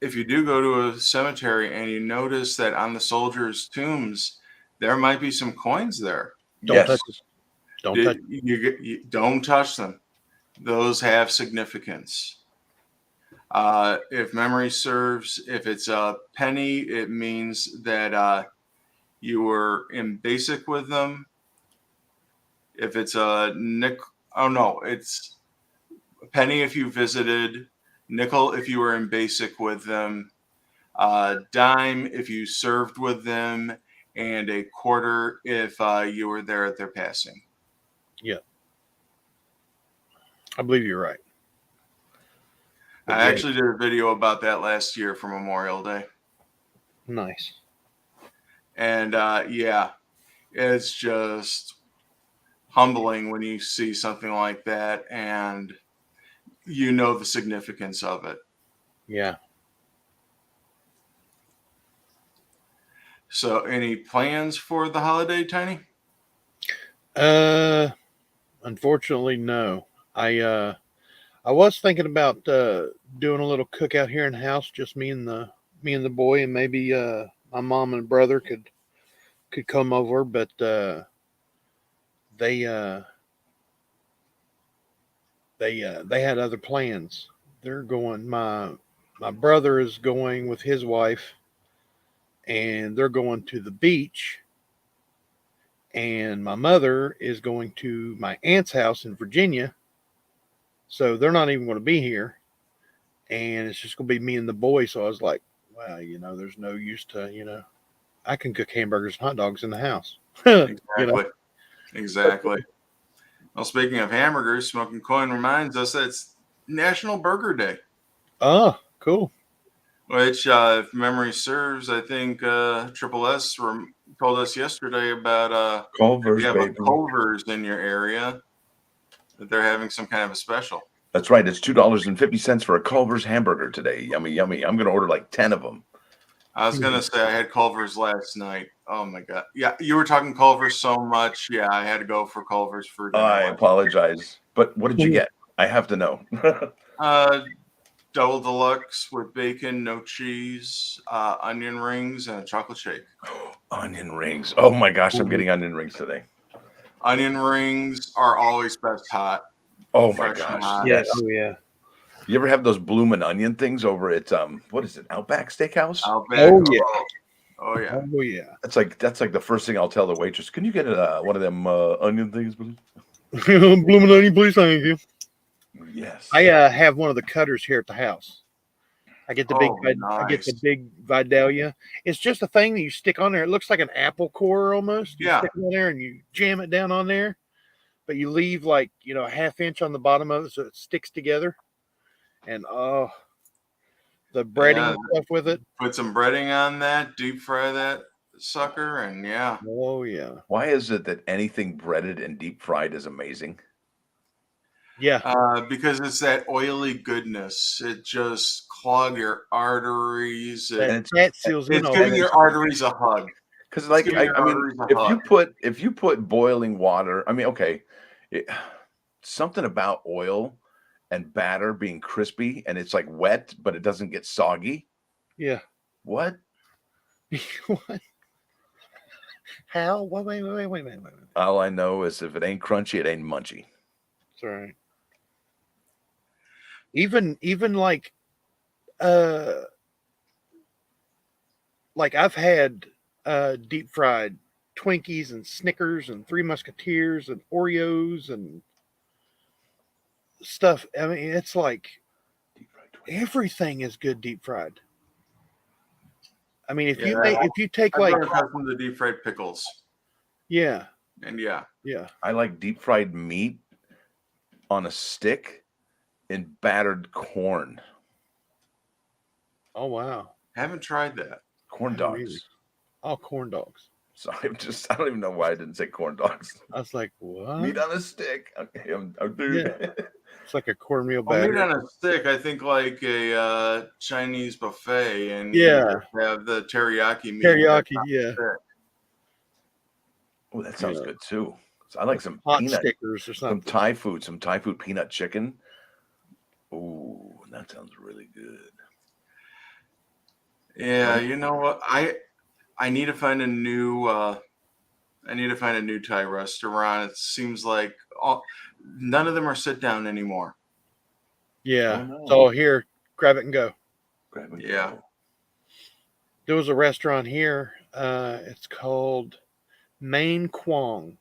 if you do go to a cemetery and you notice that on the soldiers' tombs, there might be some coins there. Don't touch it. You don't touch them. Those have significance. If memory serves, if it's a penny, it means that you were in basic with them. If it's a nickel, oh no, it's a penny if you visited, nickel if you were in basic with them, dime if you served with them, and a quarter if you were there at their passing. Yeah. I believe you're right. But I actually did a video about that last year for Memorial Day. Nice. And yeah, it's just humbling when you see something like that and you know the significance of it. Yeah. So any plans for the holiday, Tiny? Unfortunately, no. I was thinking about doing a little cookout here in the house, just me and the boy, and maybe my mom and brother could come over, but they had other plans. They're going. My brother is going with his wife, and they're going to the beach. And my mother is going to my aunt's house in Virginia, so they're not even going to be here. And it's just going to be me and the boy. So I was like, well, there's no use to, I can cook hamburgers and hot dogs in the house. Exactly. Well, speaking of hamburgers, Smoking Coin reminds us that it's National Burger Day. Oh, cool. Which, if memory serves, I think Triple S told us yesterday about Culver's, you have baby. a Culver's in your area, that they're having some kind of a special. That's right. It's $2.50 for a Culver's hamburger today. Yummy, yummy. I'm going to order like 10 of them. I was going to say I had Culver's last night. Oh, my God. Yeah, you were talking Culver's so much. Yeah, I had to go for Culver's for dinner. I apologize. But what did you get? I have to know. Double deluxe with bacon, no cheese, onion rings, and a chocolate shake. Onion rings. Oh, my gosh. I'm getting onion rings today. Onion rings are always best hot. Oh, my gosh. Hot. Yes. Oh, yeah. You ever have those bloomin' onion things over at what is it, Outback Steakhouse? Outback. Oh yeah. Oh yeah. Oh yeah. That's like the first thing I'll tell the waitress. Can you get one of them onion things, please? Blooming onion, please, thank you. Yes. I have one of the cutters here at the house. I get the big, Oh, I get the nice. big Vidalia. It's just a thing that you stick on there. It looks like an apple core almost. You Yeah. stick it on there and you jam it down on there, but you leave like a half inch on the bottom of it so it sticks together. And the breading and stuff with it. Put some breading on that, deep fry that sucker, and yeah. Oh yeah. Why is it that anything breaded and deep fried is amazing? Yeah. Because it's that oily goodness. It just clog your arteries. That fat seals in It's all giving that. your arteries a hug. Because It's giving your I mean, arteries a hug. if you put boiling water, I mean, okay, something about oil and batter being crispy and it's like wet, but it doesn't get soggy. Yeah. What? What? How? Wait. All I know is if it ain't crunchy, it ain't munchy. That's all right. Even like I've had deep fried Twinkies and Snickers and Three Musketeers and Oreos and stuff. I mean, it's like everything is good deep fried. I mean, if you take I've like grown accustomed to deep fried pickles. yeah, And yeah. I like deep fried meat on a stick in battered corn. Oh wow. Haven't tried that. Corn Haven't dogs. either. Oh, corn dogs. So I don't even know why I didn't say corn dogs. I was like, what? Meat on a stick. Okay, I'm doing It's like a cornmeal Well, batter. meat on a stick, I think like a Chinese buffet, and Yeah. you have the teriyaki meat. Teriyaki, yeah. Oh, that sounds good too. So I like some Hot peanut stickers or something. some Thai food peanut chicken. Oh, that sounds really good. Yeah, you know what? I need to find a new Thai restaurant. It seems like none of them are sit down anymore. Yeah. Oh, no. So here, grab it and go. Yeah. There was a restaurant here. It's called Main Kwong.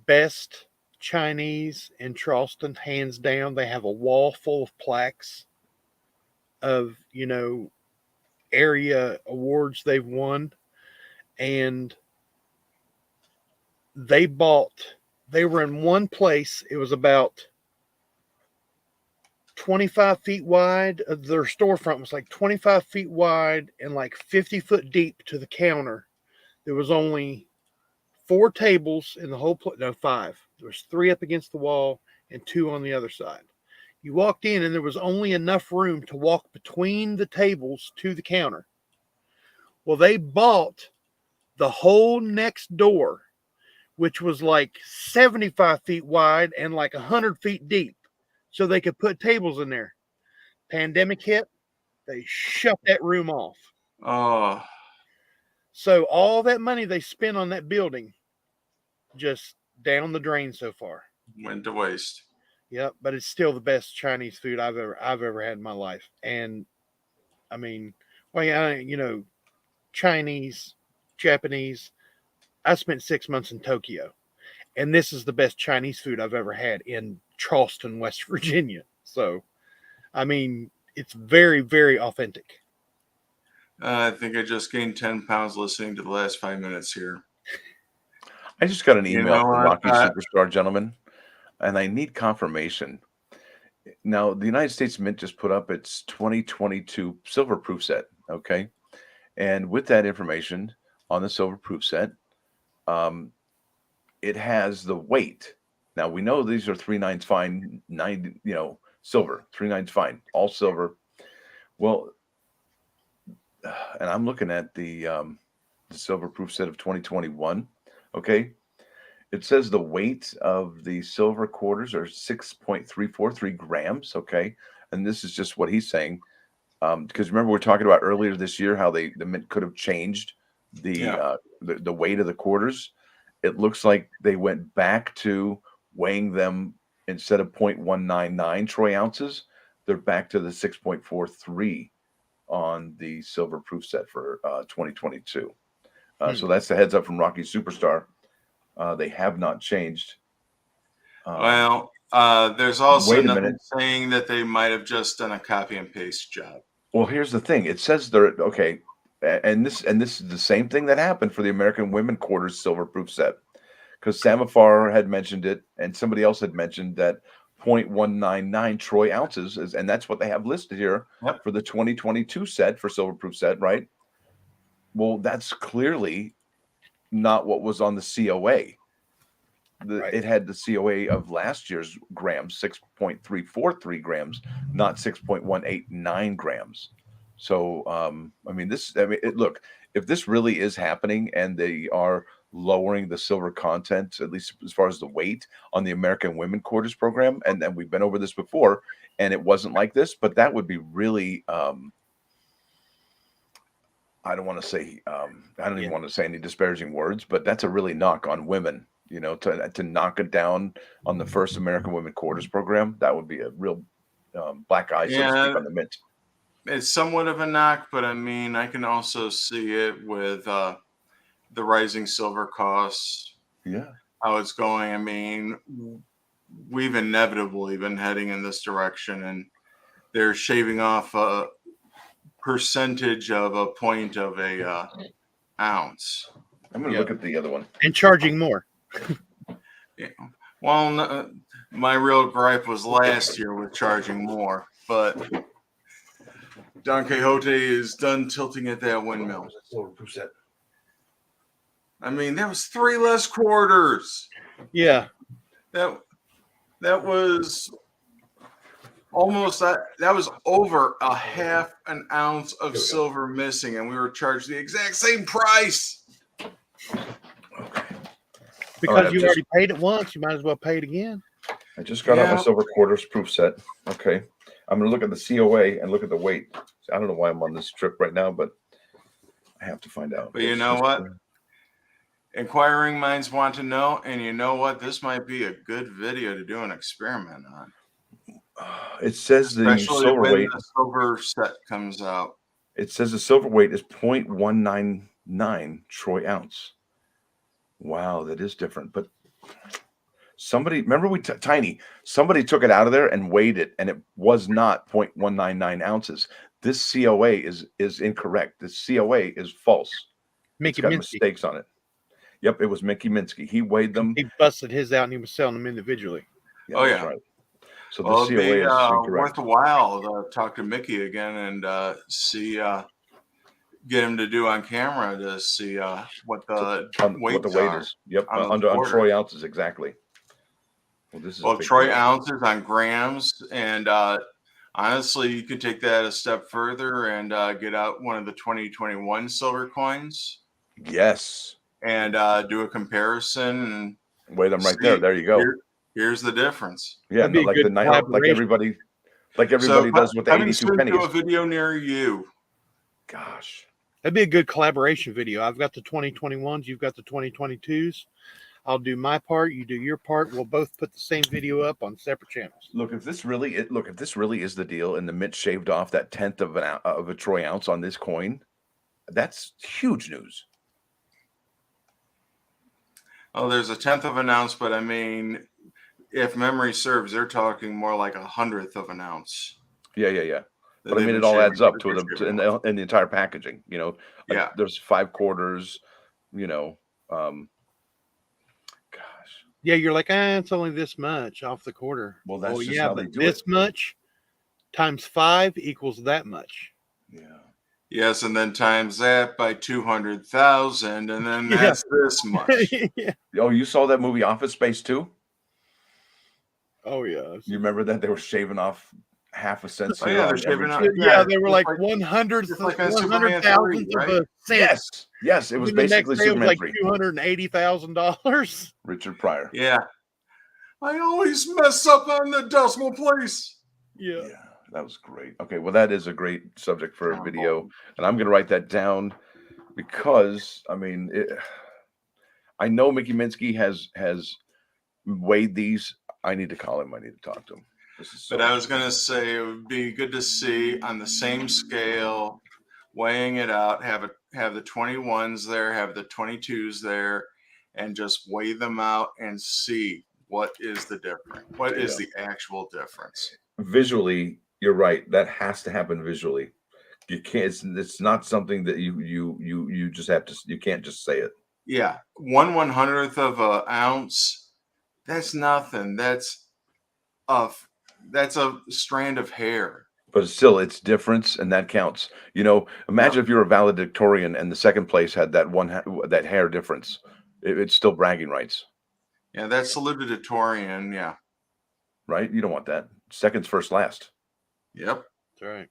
Best Chinese in Charleston, hands down. They have a wall full of plaques of, area awards they've won. And they were in one place. It was about 25 feet wide. Their storefront was like 25 feet wide and like 50 foot deep to the counter. There was only 4 tables in the whole place. No, 5. There was 3 up against the wall and 2 on the other side. You walked in and there was only enough room to walk between the tables to the counter. Well, they bought the whole next door, which was like 75 feet wide and like 100 feet deep, so they could put tables in there. Pandemic hit, they shut that room off. Oh, So all that money they spent on that building just down the drain so far. went to waste. Yep, but it's still the best Chinese food I've ever had in my life. And I mean, well, yeah, Chinese, Japanese. I spent 6 months in Tokyo, and this is the best Chinese food I've ever had in Charleston, West Virginia. So, I mean, it's very, very authentic. I think I just gained 10 pounds listening to the last 5 minutes here. I just got an email from Rocky what? Superstar, gentlemen, and I need confirmation. Now, the United States Mint just put up its 2022 silver proof set, okay? And with that information on the silver proof set, it has the weight. Now, we know these are 3/9 fine, 90, silver, 3/9 fine, all silver. Well, and I'm looking at the silver proof set of 2021, okay? It says the weight of the silver quarters are 6.343 grams. Okay. And this is just what he's saying. Because remember, we were talking about earlier this year how the Mint could have changed the weight of the quarters. It looks like they went back to weighing them instead of 0.199 troy ounces. they're back to the 6.43 on the silver proof set for 2022. So that's the heads up from Rocky Superstar. They have not changed. Well, there's also Wait a nothing minute. saying that they might have just done a copy and paste job. Well, here's the thing. It says they're okay, and this is the same thing that happened for the American Women Quarters silver proof set, because Samafar had mentioned it, and somebody else had mentioned that 0.199 troy ounces is, and that's what they have listed here Yep. for the 2022 set for silver proof set, right? Well, that's clearly not what was on the COA. Right. It had the COA of last year's grams, 6.343 grams, not 6.189 grams. So, I mean, look, if this really is happening and they are lowering the silver content, at least as far as the weight on the American Women Quarters program, and we've been over this before, and it wasn't like this, but that would be really, I don't want to say, I don't even want to say any disparaging words, but that's a really knock on women, you know, to knock it down on the first American Women Quarters program. That would be a real black eye, so to speak, on the mint. It's somewhat of a knock, but I mean, I can also see it with the rising silver costs. Yeah. How it's going. I mean, we've inevitably been heading in this direction, and they're shaving off a percentage of a point of a ounce. I'm going to look at the other one. And charging more. Yeah. Well, no, my real gripe was last year with charging more, but Don Quixote is done tilting at that windmill. I mean, that was 3 less quarters. Yeah. That was almost that was over a half an ounce of silver missing, and we were charged the exact same price. Okay. Because you already paid it once, you might as well pay it again. I just got out my silver quarters proof set. Okay. I'm going to look at the COA and look at the weight. I don't know why I'm on this trip right now, but I have to find out. But you know what? Inquiring minds want to know, and you know what? This might be a good video to do an experiment on. It says the Especially silver when weight. the silver set comes out. It says the silver weight is 0.199 troy ounce. Wow, that is different. But somebody, remember Tiny, somebody took it out of there and weighed it, and it was not 0.199 ounces. This COA is incorrect. This COA is false. It's got mistakes on it. Yep, it was Mickey Minsky. He weighed them. He busted his out and he was selling them individually. Yeah, that's right. So the it'd COA be is incorrect. worth a while to talk to Mickey again and see, get him to do on camera to see what the weight is. Yep, on troy ounces exactly. Well, this is troy ounces on grams, and honestly, you could take that a step further and get out one of the 2021 silver coins. Yes. And do a comparison and weigh them right there. There you go. Here's the difference. Yeah, like the night, like everybody does with the 82 pennies. Do a video near you. Gosh, that'd be a good collaboration video. I've got the 2021s, you've got the 2022s. I'll do my part, you do your part. We'll both put the same video up on separate channels. Look, if this really is the deal, and the mint shaved off that 1/10 of a troy ounce on this coin, that's huge news. Oh, there's a 1/10 of an ounce, but I mean, if memory serves, they're talking more like 100th of an ounce. Yeah. But I mean, it all adds up to in the entire packaging. You know, like there's 5 quarters. You know, gosh. Yeah, you're like, it's only this much off the quarter. Well, that's just how they do this much times 5 equals that much. Yeah. Yes, and then times that by 200,000, and then that's this much. Yeah. Oh, you saw that movie Office Space too? Oh yeah. You remember that they were shaving off half a cent? Oh, yeah, they're shaving off. Yeah, they were like 100,000th of a cent. Yes, it was basically Superman like $280,000. Richard Pryor. Yeah, I always mess up on the decimal place. Yeah. That was great. Okay, well, that is a great subject for a video, and I'm going to write that down because, I mean, I know Mickey Minsky has weighed these. I need to call him. I need to talk to him. This is But so I was true. going to say it would be good to see on the same scale, weighing it out, have the 21s there, have the 22s there, and just weigh them out and see what is the difference. What is Yeah. the actual difference? Visually, you're right. That has to happen visually. You can't. It's not something that you just have to. You can't just say it. Yeah, 1/100th of an ounce. That's nothing. A that's a strand of hair. But still, it's difference, and that counts. Yep. Imagine if you're a valedictorian and the second place had that hair difference. It's still bragging rights, Yeah, that's salutatorian. Yeah. right? You don't want that. Second's first last. Yep. That's right.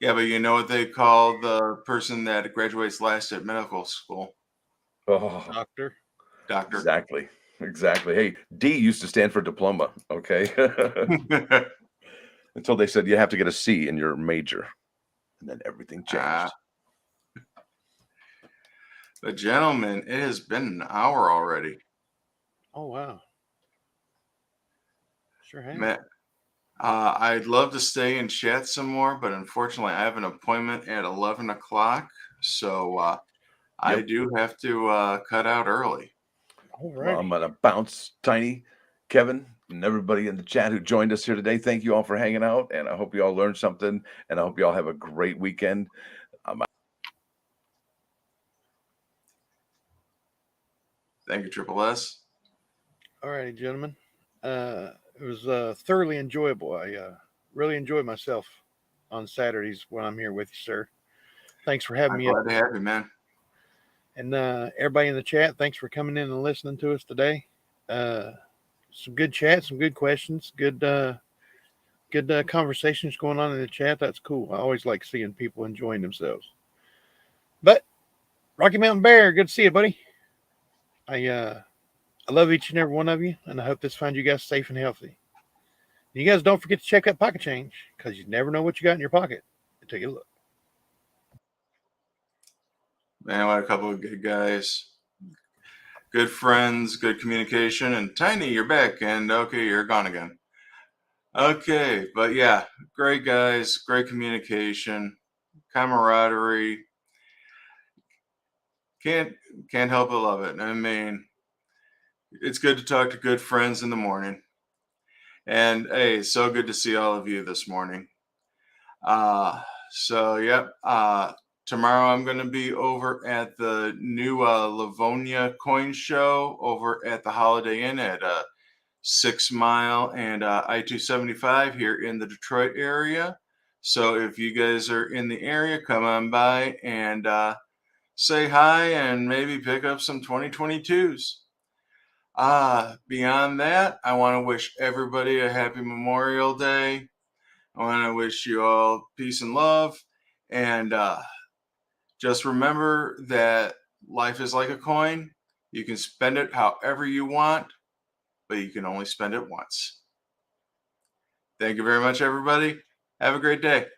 Yeah, but you know what they call the person that graduates last at medical school? Oh, Doctor. Doctor. exactly, exactly. Hey, D used to stand for diploma. Okay, until they said you have to get a C in your major, and then everything Ah, changed. but gentlemen, it has been an hour already. Oh wow. Sure have. Matt, I'd love to stay and chat some more, but unfortunately, I have an appointment at 11 o'clock. So I Yep. do have to cut out early. All Well, I'm righty. gonna bounce, Tiny, Kevin, and everybody in the chat who joined us here today. Thank you all for hanging out, and I hope you all learned something. And I hope you all have a great weekend. Thank you, Triple S. All righty, gentlemen. It was thoroughly enjoyable. I really enjoy myself on Saturdays when I'm here with you, sir. Thanks for having I'm me up. glad to have you, man. And everybody in the chat, thanks for coming in and listening to us today. Some good chat, some good questions, good conversations going on in the chat. That's cool. I always like seeing people enjoying themselves. But Rocky Mountain Bear, good to see you, buddy. I love each and every one of you, and I hope this finds you guys safe and healthy. You guys don't forget to check that pocket change because you never know what you got in your pocket until you look. Man, what a couple of good guys. Good friends, good communication. And Tiny, you're back. And okay, you're gone again. Okay, but yeah, great guys, great communication, camaraderie. Can't can't help but love it. I mean, it's good to talk to good friends in the morning. And hey, so good to see all of you this morning. Uh so yep. Tomorrow I'm gonna be over at the new Livonia coin show over at the Holiday Inn at 6 Mile and I-275 here in the Detroit area. So if you guys are in the area, come on by and say hi and maybe pick up some 2022s. Beyond that, I want to wish everybody a happy Memorial Day. I want to wish you all peace and love. And just remember that life is like a coin. You can spend it however you want, but you can only spend it once. Thank you very much, everybody. Have a great day.